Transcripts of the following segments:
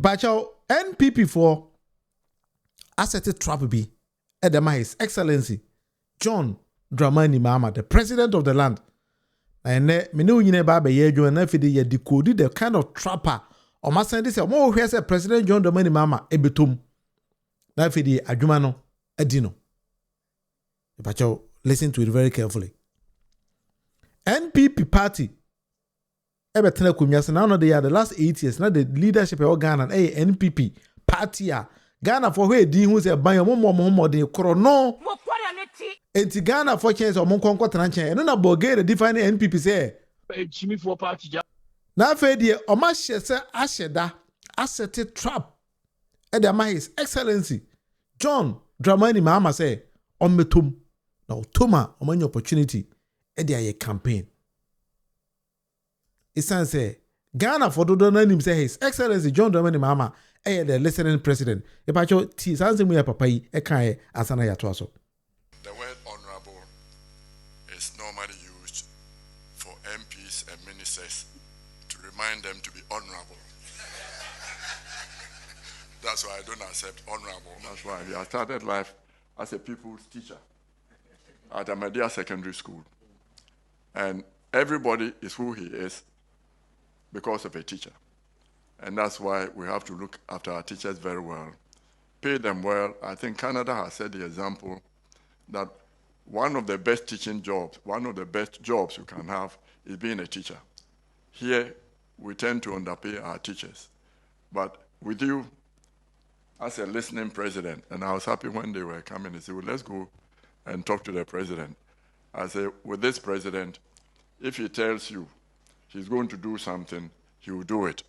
Bacho NPP for asset trap be Edema His Excellency John Dramani Mahama, the president of the land. And me know you never be here, and if they decoded the kind of trapper or must send this a more here's a President John Dramani Mahama ebetum. Now if the Adjumano Edino. Bacho, listen to it very carefully. NPP party. Ebetene kumyase now they are the last 8 years. Now the leadership of Ghana and NPP party Ghana for where di who say ban your more de krono. Enti Ghana for chance or mon konko tranche. No na bogere define NPP say. Jimmy for party. Na fe die o ma hyese ahyeda asset trap. Edema His Excellency John Dramani Mahama say on metum. Now toma o man opportunity e dey a campaign. Isan say Ghana for do nanim say His Excellency John Dramani Mahama the listening president. Epacho ti sanse mu ya papa yi e kan asana ya to aso. The word honorable is normally used for MPs and ministers to remind them to be honorable. That's why I don't accept honorable. That's why I started life as a people's teacher at Ahmadiyya Secondary School. And everybody is who he is because of a teacher. And that's why we have to look after our teachers very well, pay them well. I think Canada has set the example that one of the best teaching jobs, one of the best jobs you can have is being a teacher. Here, we tend to underpay our teachers. But with you, as a listening president, and I was happy when they were coming, they said, well, let's go and talk to the president. I said, with this president, if he tells you he's going to do something, he will do it.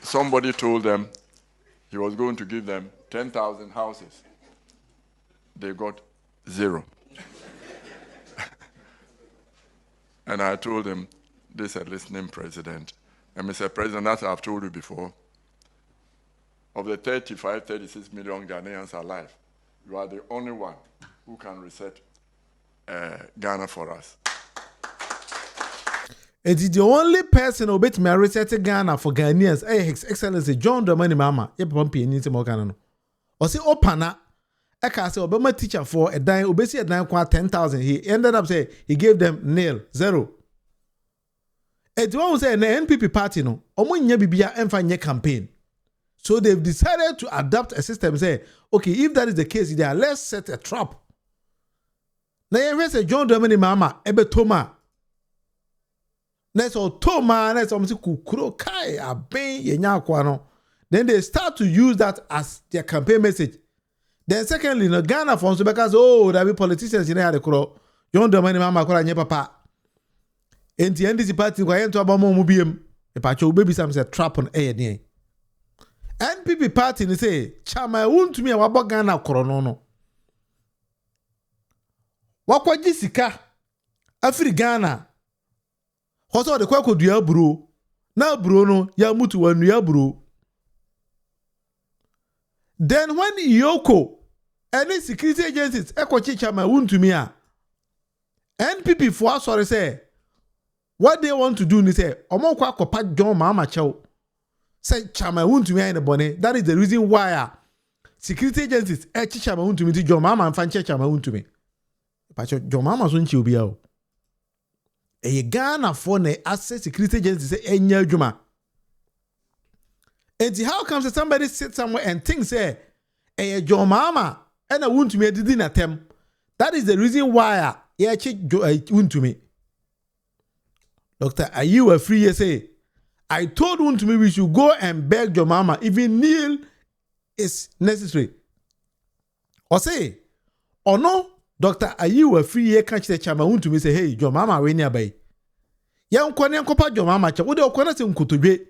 Somebody told them he was going to give them 10,000 houses. They got 0. And I told them, this is a listening president. And Mr. President, as I've told you before, of the 35, 36 million Ghanaians alive, you are the only one who can reset Ghana for us. It is the only person who bet me reset Ghana for Ghanaians. His Excellency John Dramani Mahama. Ye pampi ni se mo Ghana no. O se opana e ka se obema teacher for a dime obesi a dime kwa 10,000. He ended up say he gave them 0. It won't say na NPP party no. Omo nya bibia emfa nye campaign. So they've decided to adopt a system say, okay, if that is the case, there let's set a trap. Na ye say John Dramani Mahama ebe toma. Next or Toma, next kukuro kai aben yenya kwano. Then they start to use that as their campaign message. Then secondly, no Ghana for so because there be politicians in there kuro. John Dramani Mahama kura nye papa. Enti NDC party kwa yento abamo mu biem. E pa cho baby sam say trap on air dey. NPP party ni say chama Wontumi a wabo Ghana kuro no. Wakwaji sika Afri Ghana. Hoso de kwa kodua bro na bro no ya mutu wanua bro. Then when Yoko any security agencies ekochi chama Wontumi a NPP for sorry say what they want to do ni say omo kwa akopa John Mahama chew say chama Wontumi in the bone. That is the reason why security agencies echi chama Wontumi ti John Mahama mfa nche chama Wontumi. Pa John Mahama so nchi obi a o. A Ghana for ne asset security agency say enya adwuma. And how comes somebody sit somewhere and think say John Mahama and a Wontumi did in attempt? That is the reason why I check Wontumi. Dr. Ayew Free say I told Wontumi we should go and beg John Mahama even kneel is necessary. Or say or no Dr. Ayew Free catch the chama Wontumi say hey John Mahama we nearby. Ya nkwane nkopa John Mahama che wo de okwane se nkotodwe.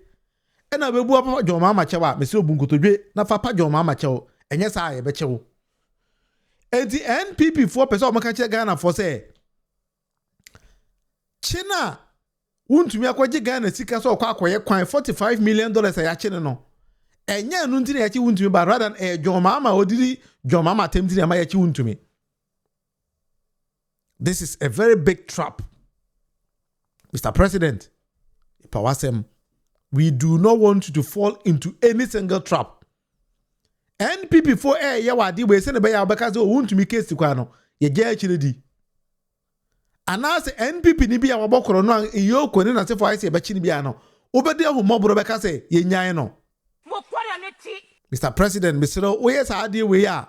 E na bebu papa John Mahama che wa me se obu nkotodwe na papa John Mahama che wo enye sa ye be che wo. Enti NPP for person o maka che Ghana for say China Wontumi akwaje Ghana sika so kwa akoye kwan $45 million ya che no. Enye anu ntini ya che Wontumi but rather than John Mahama odiri John Mahama temtini ama ya che Wontumi. This is a very big trap. Mr. President, Pawasem. We do not want you to fall into any single trap. NPP for yawadi we send be ya because Wontumi case kwano ye gya chiredi. Anase NPP ni bia wabokoro no iyo koni na sefo ayese be chi ni bia no. Obedi ahumobro be ka say ye nyan no. Mr. President, Mr. Oyes ade we ya.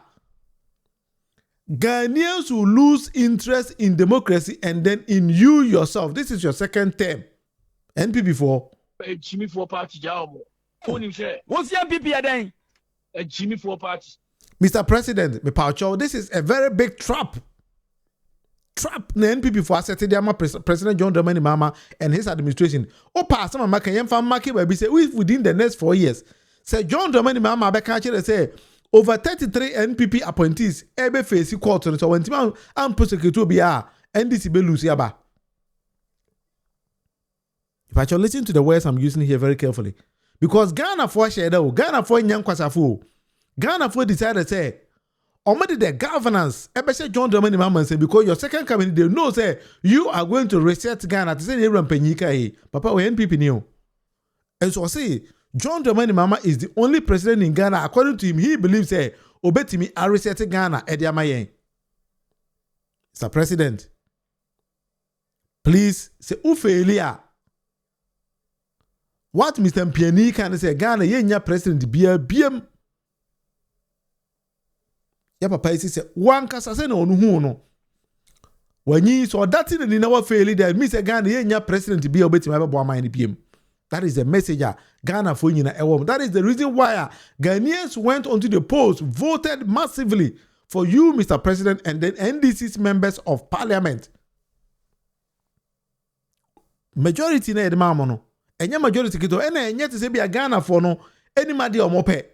Ghanaians will lose interest in democracy and then in you yourself. This is your second term. NPP for Jimmy for party job. What's the NPP again? A Jimmy for party. Mr. President, this is a very big trap. Trap na NPP for asset President John Dramani Mahama and his administration. Opa some maka yem fam market we say within the next 4 years. Say John Dramani Mahama be catch say over 33 NPP appointees ebe face court so when time am prosecute obi a NDC be lose yaba. If I shall listen to the words I'm using here very carefully. Because Ghana for shadow, Ghana for nyankwasafo, Ghana for decided say, already the governance, especially John Dramani Mahama say, because your second cabinet, they know say, you are going to reset Ghana to say, Papa, we NPP new. And so I say, John Dramani Mahama is the only president in Ghana, according to him, he believes say, Obetimi are reset Ghana, Ediamaye. Mr. President, please say, Ufelia. What Mr. Mpiani can say, Ghana, yenya president bia biem. Ya papa isi say, wankasa se na onu hu no. Wanyi so that thing ni na wa fail there, me say Ghana yenya president bia obetima be bo aman biem. That is the message Ghana for nyina ewom. That is the reason why Ghanaians went onto the polls, voted massively for you, Mr. President, and then NDC's members of parliament. Majority na edema no. Enya majority kito ena enya te se bia Ghana for no anybody omope.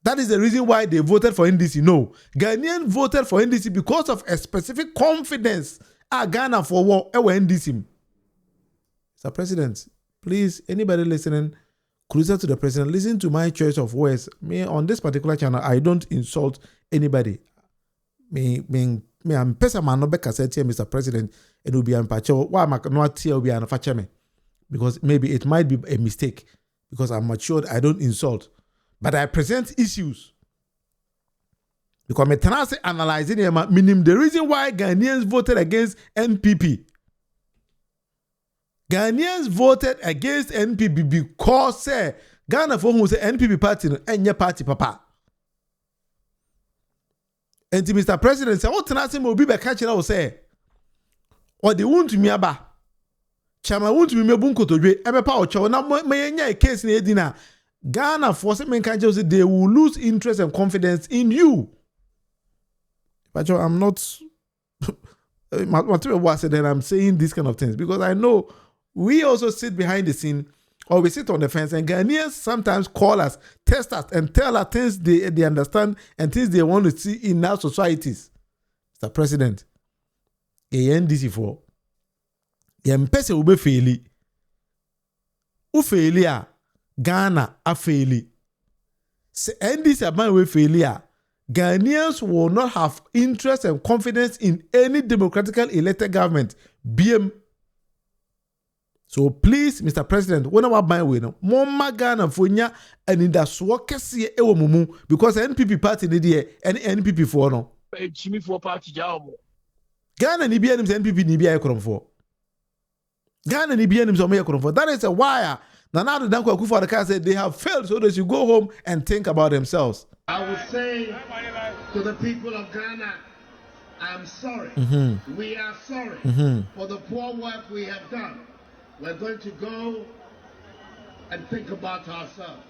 That is the reason why they voted for NDC. No, Ghanaians voted for NDC because of a specific confidence Ghana for war NDC. Mr. President, please, anybody listening closer to the president, listen to my choice of words. Me on this particular channel, I don't insult anybody. I'm pesa man no beka say Mr. President it will be unpacho. Why am I not here be an me? Because maybe it might be a mistake. Because I'm matured, I don't insult. But I present issues. Because me tenase analyzing them, meaning the reason why Ghanaians voted against NPP. Ghanaians voted against NPP because say Ghana for who say NPP party no enye party papa. And Mr. President say, what tenase mo be catch it say, or they Wontumi aba. Chama Wontumi mebu nkotodwe ebepa ocho na menya a case na edina. Ghana for say men can say they will lose interest and confidence in you. But I'm not material was said that I'm saying these kind of things because I know we also sit behind the scene or we sit on the fence and Ghanaians sometimes call us, test us and tell us things they understand and things they want to see in our societies. Mr. President, NDC for mpese ube faili. U faili a Ghana a faili. Se NDC aban we faili a Ghanaians will not have interest and confidence in any democratically elected government. BM. So please, Mr. President, when I buy we no, Mama Ghana fonya and in that swakesi ewo mumu because NPP party ni die and NPP for no. Jimmy for party job. Ghana ni bia nim NPP ni bia ekrom for. Ghana ni bia nim so me ekrom for. That is a wire. Now the Danko Akufo-Addo said they have failed, so they should go home and think about themselves. I would say to the people of Ghana, I'm sorry. We are sorry for the poor work we have done. We're going to go and think about ourselves.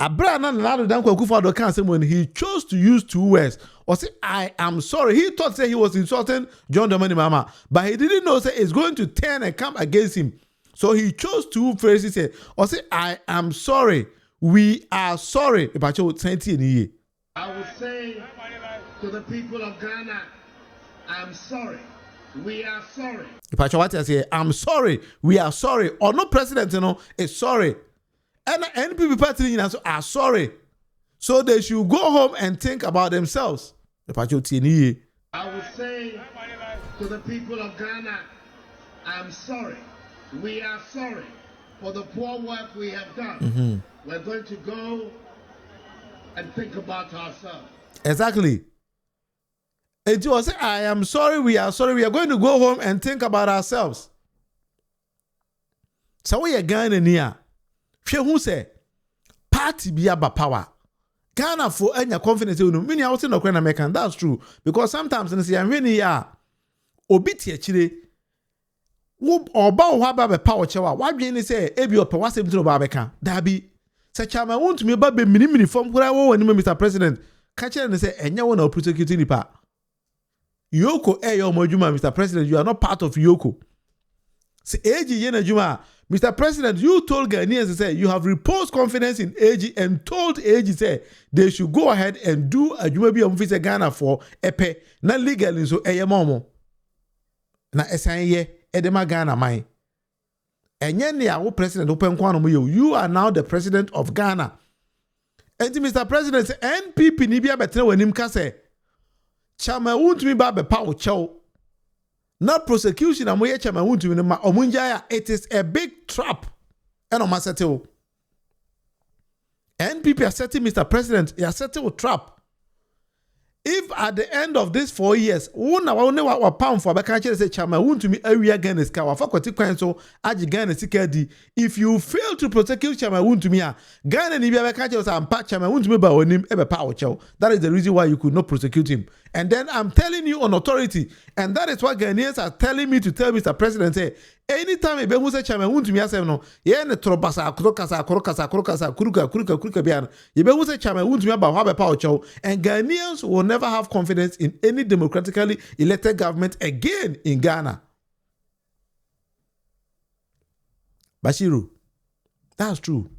Abraham and Danko Akufo-Addo can say when he chose to use two words or say I am sorry. He thought say he was insulting John Dramani Mahama, but he didn't know say it's going to turn and come against him. So he chose two phrases say or say I am sorry. We are sorry. I would say to the people of Ghana, I'm sorry. We are sorry. If I say I'm sorry, we are sorry. Or no president, is sorry. And NPP party are sorry. So they should go home and think about themselves. I would say to the people of Ghana, I'm sorry. We are sorry for the poor work we have done. We're going to go and think about ourselves. Exactly. It was, I am sorry, we are sorry, we are going to go home and think about ourselves. So we are Ghana near. Who say party be about power. Ghana for any confidence in many out in American. That's true. Because sometimes in the I'm really obiti chile or bow haba power chawa. Why do you say ebi or pewasem to Babeka? Dabi. Such a man want to me about the mini from where I want Mr. President. Catch it and say, and you want to prosecute the Yoko Eyo Mojuma, Mr. President, you are not part of Yoko. Say AG Yena Juma, Mr. President, you told Ghanaians, say you have reposed confidence in AG and told AG say they should go ahead and do a Juma be on Ghana for epe not legally so momo. Na esanye edema Ghana mai. Enye ya wo president open kwano mo you are now the president of Ghana. And Mr. President say NPP ni bia betre wanim ka say chama Wontumi ba be pa wo chew. Not prosecution amoye chama Wontumi ma omunjaya. It is a big trap. Eno ma settle. NPP are setting Mr. President, you are setting a trap. If at the end of these 4 years, wa pound for Bakachi say Chama Wontumi area Ghana ska wa fakoti kwan so agi Ghana sika di. If you fail to prosecute Chama Wontumi Ghana ni bia Bakachi say ampa Chama Wontumi ba onim ebe pa ocho. That is the reason why you could not prosecute him. And then I'm telling you on authority, and that is what Ghanaians are telling me to tell Mr. President say anytime ebe hu say Chama Wontumi asem no ye ne trobasa krokasa kuruka bian ebe hu say Chama Wontumi ba ho be pa ocho, and Ghanaians will never have confidence in any democratically elected government again in Ghana. Bashiru, that's true.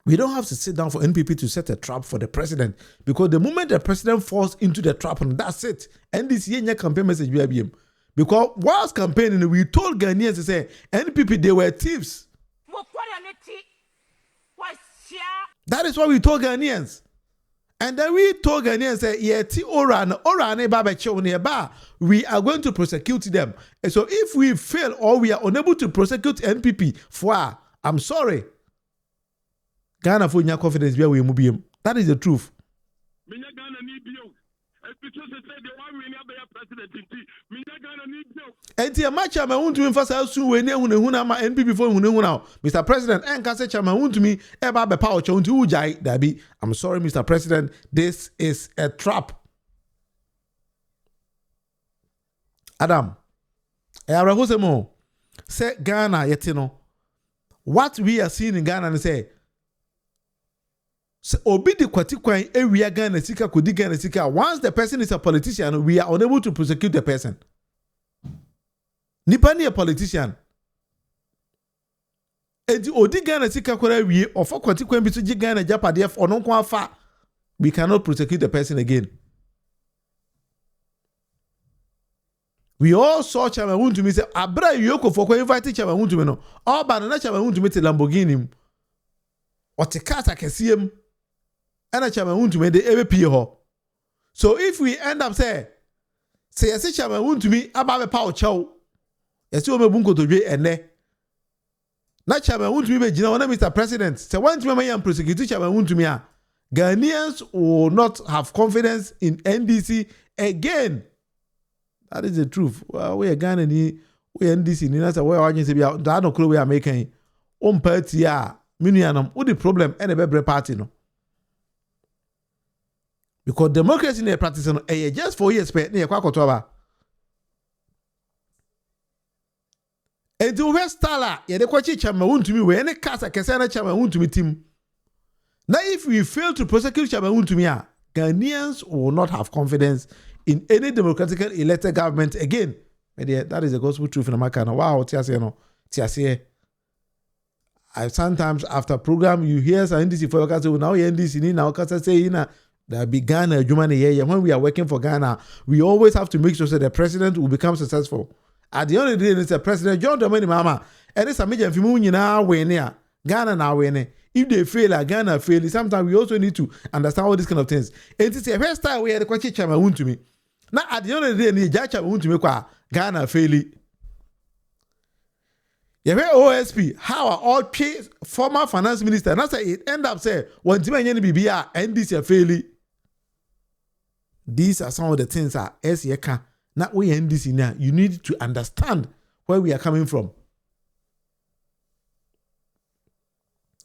We don't have to sit down for NPP to set a trap for the president, because the moment the president falls into the trap, and that's it. And this year campaign message BIBM. Because whilst campaigning, we told Ghanaians to say NPP they were thieves. That is what we told Ghanaians. And then we told Ghanaians say, we are going to prosecute them. And so if we fail or we are unable to prosecute NPP, I'm sorry. Ghana for your confidence we move. That is the truth. And the match I want to emphasize soon when you ma NPP for Mr. President and can say Chama Wontumi eba be power chon to ujai dabi. I'm sorry, Mr. President, this is a trap. Adam, Arahosemo say Ghana yetino. What we are seeing in Ghana and say obi di kwati kwan ewia Ghana sika kodi Ghana sika. Once the person is a politician, we are unable to prosecute the person. Nipa ni a politician. Edi odi Ghana sika kwara wie ofo kwati kwan bi to gi Ghana japade for no kwa fa. We cannot prosecute the person again. We all saw Chama Wontumi say abra yoko for kwa invite Chama Wontumi no. All ba na Chama Wontumi te Lamborghini. Ote kata kesiem. And a Chama Wontumi de EVP ho. So if we end up say yesi Chama Wontumi aba be pa ocho. Yesi o mebunko to dwe ene. Na Chama Wontumi be gina wona Mr. President. Say one time I am prosecute Chama Wontumi a Ghanaians will not have confidence in NDC again. That is the truth. Well, we are Ghana ni we NDC ni na say we want say bia da no kro we are making. Party a minuanum what the problem and a party no. Because democracy in the practice no just 4 years pe na yakwa kotoba. And to West Stala ye de kwachi Chama Wontumi we any kasa kese na Chama Wontumi team. Now if we fail to prosecute Chama Wontumi, Ghanaians will not have confidence in any democratically elected government again. That is the gospel truth in America. Wow, tiase. I sometimes after program you hear some NDC for your say now NDC ni now kasa say na that be Ghana when we are working for Ghana, we always have to make sure that the president will become successful. At the end of the day, it's a President John Dramani Mahama, and it's a major fimu na win here. Ghana na win. If they fail, Ghana fail. Sometimes we also need to understand all these kind of things. And it's a first time we had the question Chama Wontumi. Now at the end of the day, ni Chama Wontumi kwa Ghana fail. You hear OSP, how are all former finance minister, and I say it end up say, when Timmy BBA and this fairly. These are some of the things that as you can, not we end this in now. You need to understand where we are coming from.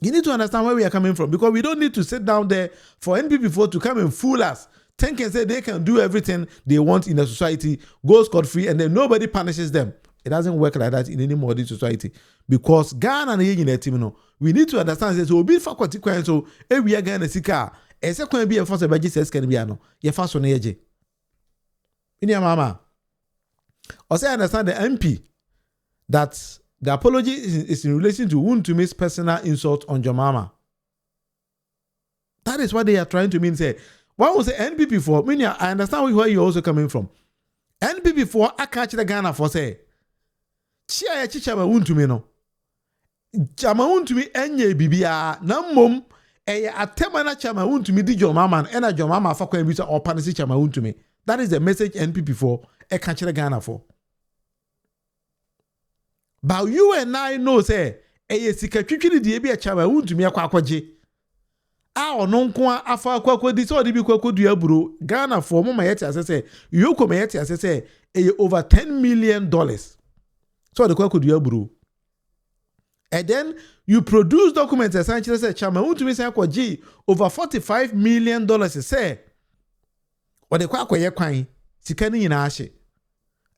You need to understand where we are coming from because we don't need to sit down there for NPP4 to come and fool us. Think and say they can do everything they want in a society, go scot-free, and then nobody punishes them. It doesn't work like that in any modern society because Ghana and the team, we need to understand. So be faculty so we are Ghana sika. Ese kwan bi e force be Jesus can be ano. Ye fa so na yeje. Ini mama. Also understand the MP that the apology is in relation to Wontumi's personal insult on your mama. That is what they are trying to mean. Say, what was the NPP4? Meaning, I understand where you're also coming from. NPP4, I catch the Ghana for say, Chia Chichama Wontumi no. Chama Wontumi enye bibia na mom eye atema na chama Wontumi di your mama and your mama for kwen bisa or panisi chama Wontumi. That is the message NPP4 I catch the Ghana for. But you and I know say eye sika twitwiri die bia chama Wontumi akwaje. A ono nko afa akwakodi so de bi kwakodu aburo Ghana for mama yeti asese yoko me yeti asese eye over $10 million. So the kwakodu aburo. And then you produce documents essentially say chama Wontumi say akwaje over $45 million say or the kwakoye kwan sika ni nyina ahye.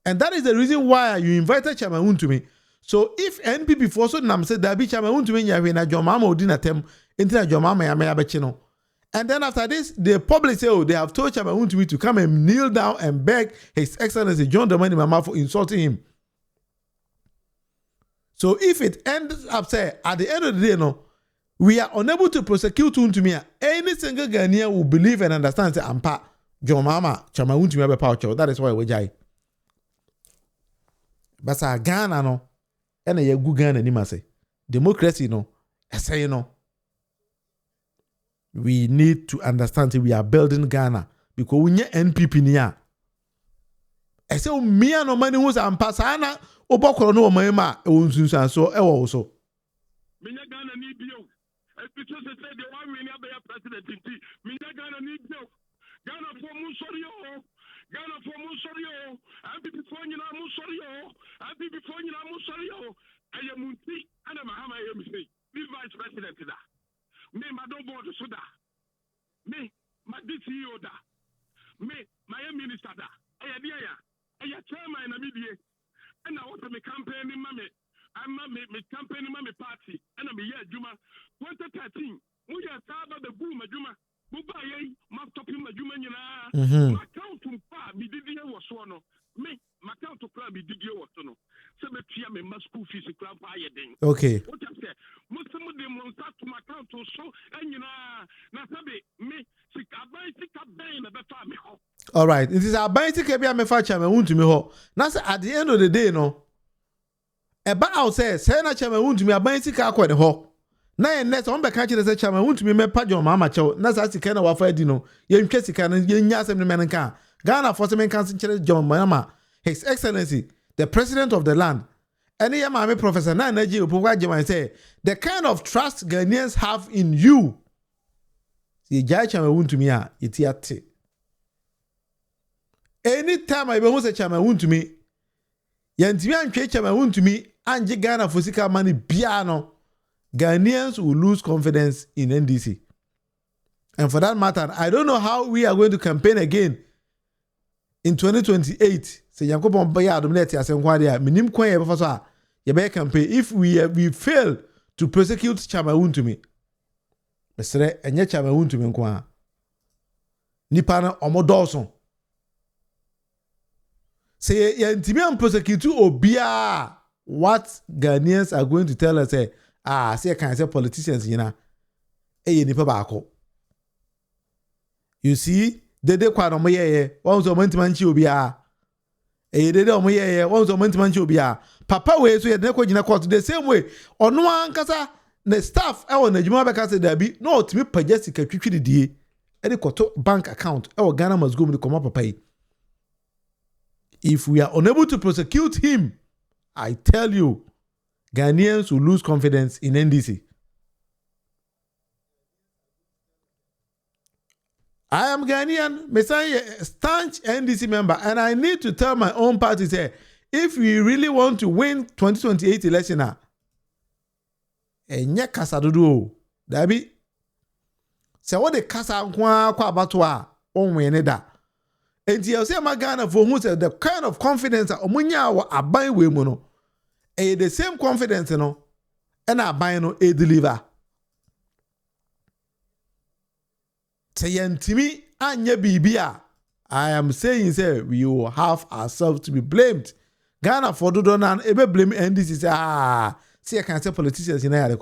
And that is the reason why you invited chama Wontumi. So if NPP4 so nam say that be chama Wontumi nyawe na John Mahama odi na tem enti John Mahama ya me abechi no. And then after this, the public say, oh, they have told Chama Wontumi to come and kneel down and beg His Excellency John Dramani Mahama for insulting him. So if it ends up say at the end of the day, no, we are unable to prosecute Wontumi. Any single Ghanaian will believe and understand say ampa John Mahama Chama Wontumi abe power. That is why we jai. But sa Ghana no, ena ye gu Ghana ni ma say democracy no, say no. We need to understand that we are building Ghana because we need NPP niya. I say me no money who's ampasana obokoro no mama e wonsunsan so e wo so. Me Ghana need you. Because they say the one we never be president. Me Ghana need you. Ghana for mu sorry o. Ghana for mu sorry o. NPP for nyina mu sorry o. NPP for nyina mu sorry o. Munufie and Mahama say be vice president da. Me madam board so da. Me my CEO da. Me my minister da. Aya chairman na media. And I want to me campaign in mame. I'm me campaign in mame party. And I'm here Juma 2013. We are saba the boom Juma. Buba ye must stop him Juma nyina. My account to pa me did was one. Me my account to club did you was no. So me tia me my school fees club higher thing. Okay. What I say? Most of them will start to my account to show and na sabe me sika na befa me ho. All right. It is about to be a mefacha me Wontumi ho. Na say at the end of the day no. Eba out say na Chama Wontumi aban sika akwa ho. Na ye next on be ka kire say Chama Wontumi me pa John Mahama chew. Na sa sika na wafa di no. Ye ntwe sika na ye nya asem ne men kan. Ghana for some kan kire John Mahama. His Excellency, the president of the land. Any yama Professor na energy upwa Jema say the kind of trust Ghanaians have in you. Ye jai Chama Wontumi a itiate. Anytime I be say Chama Wontumi, yantimi antwe Chama Wontumi anje Ghana for sika money bia no, Ghanaians will lose confidence in NDC. And for that matter, I don't know how we are going to campaign again in 2028. Say Yankopon baya dominate asenkwa dia, minim kwan ye befa so a ye be campaign if we fail to prosecute Chama Wontumi. Mesre enye Chama Wontumi nko a. Nipa na omodoso. Say yantimi am prosecute obia, what Ghanaians are going to tell us say say can say politicians yina eye nipa baako. You see dede kwa no moyeye won so mantimanchi obia dede omoyeye won so mantimanchi obia papa we so ye de ko gina court the same way ono ankasa the staff e won adwuma be ka say dabi no otimi pagya sika twitwi die e de koto bank account e Ghana must go me come papa yi. If we are unable to prosecute him, I tell you, Ghanaians will lose confidence in NDC. I am Ghanaian, Messiah, staunch NDC member, and I need to tell my own party, say, if we really want to win 2028 election, enye kasa dodo, dabi. Se what the kasa kwa abatwa, onwe da. Enti you say my Ghana for who say the kind of confidence omunya wa aban we mu no, the same confidence no, and aban no deliver. Say yentimi anya bibia. I am saying, say we will have ourselves to be blamed. Ghana for do nan ebe blame NDC say see I can say politicians in here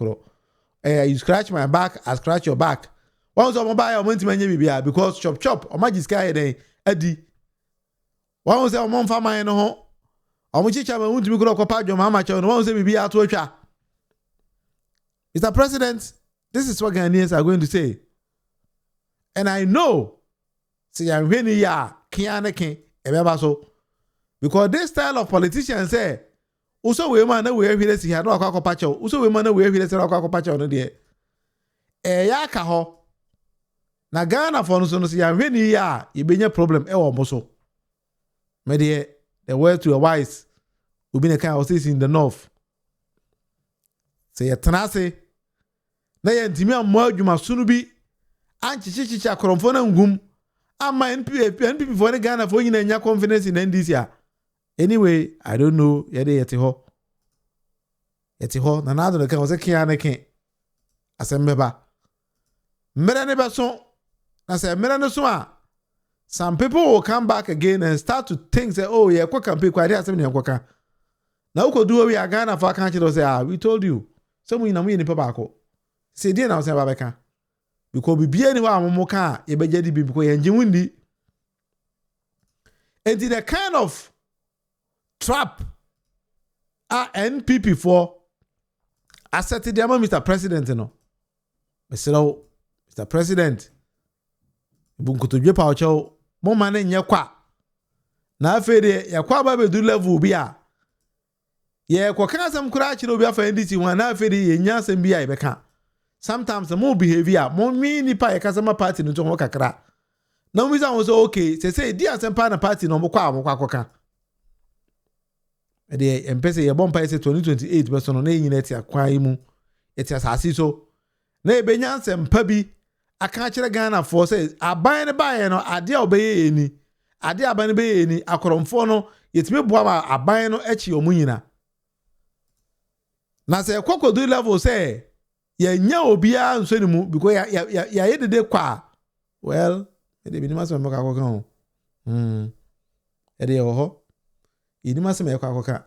you scratch my back, I scratch your back. Once on buy your money manya bibia because chop o magiska dey adi. One say o mon fama no ho. O mo chicha ma Wontumi kro kopa dwom ama che no one say bibia to atwa. Mr. President, this is what Ghanaians are going to say. And I know, see, I'm really ya kianeke ebeba so because this style of politicians say, "Uso we man na we hwile si ha no akwa pacho. Uso we man na we hwile si akwa pacho no de." Ya ka ho. Na Ghana for no so see I'm really ya e benya problem e wo mo so. Me de the word to a wise we been a kind of states in the north. Say ya tenase na ya ntimi ammo adwuma sunu bi anchichichicha kromfo na ngum ama NPP for Ghana for nyina nya confidence in NDC. Anyway, I don't know yete ho na nado kan was kian na ken asembeba mere ne beso na say mere no so a some people will come back again and start to think say oh yeah kwa campaign kwa dey asem ne kwa na ukodu we Ghana for kan chi say we told you some you na mu ni papa ko say dey na say baba kan because bibia ni wa amomo ka ye beje di because ye nji wundi and the kind of trap NPP for asset the Mr. President no Mr. President bunkotodwe pa ocho mo mane nye kwa na afede ya kwa ba bedu level bi a ye kwa kana sam kura chi no bi afa NDC wan na afede ye nya sam bi a be ka sometimes the more behavior more mini pa ye kasama party no to ho kakra na we say okay say di asempa na party no mo kwa akoka e de empese ye bompa say 2028 be so no na nyina ti akwan mu eti asasi so na e benya asempa bi aka kire Ghana for say aban ne ba ye no ade a obeye eni ade aban ne be ye eni akoromfo no yetime boa ma aban no echi omunyina na say kokodu level say ya nya obia nso ni mu because ya yedede kwa well ede bi ni masem maka akoka ho ede yo ho ini masem ya kwa akoka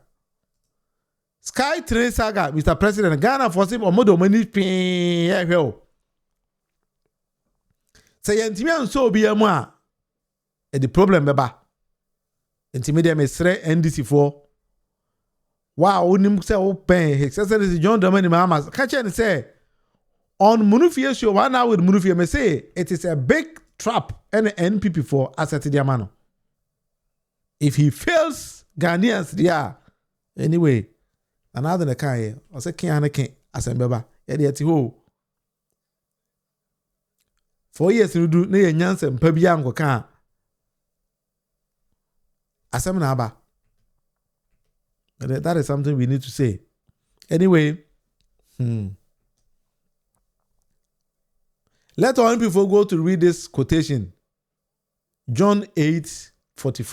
Sky Train Saga Mr. President Ghana for sim omodo mani pin ya hwe o say yentimi anso obia mu a ede problem beba yentimi dem esre NDC for wow onim say open his excellency John Dramani Mahama catch and say on Munufie show 1 hour with Munufie me say it is a big trap and NPP for asset the man. If he fails Ghanaians there anyway another the kai o say kian asembeba e de ti ho 4 years no do na ye nyansa mpa bia nkoka asem na aba. That is something we need to say. Anyway, let all people go to read this quotation. John 8:44.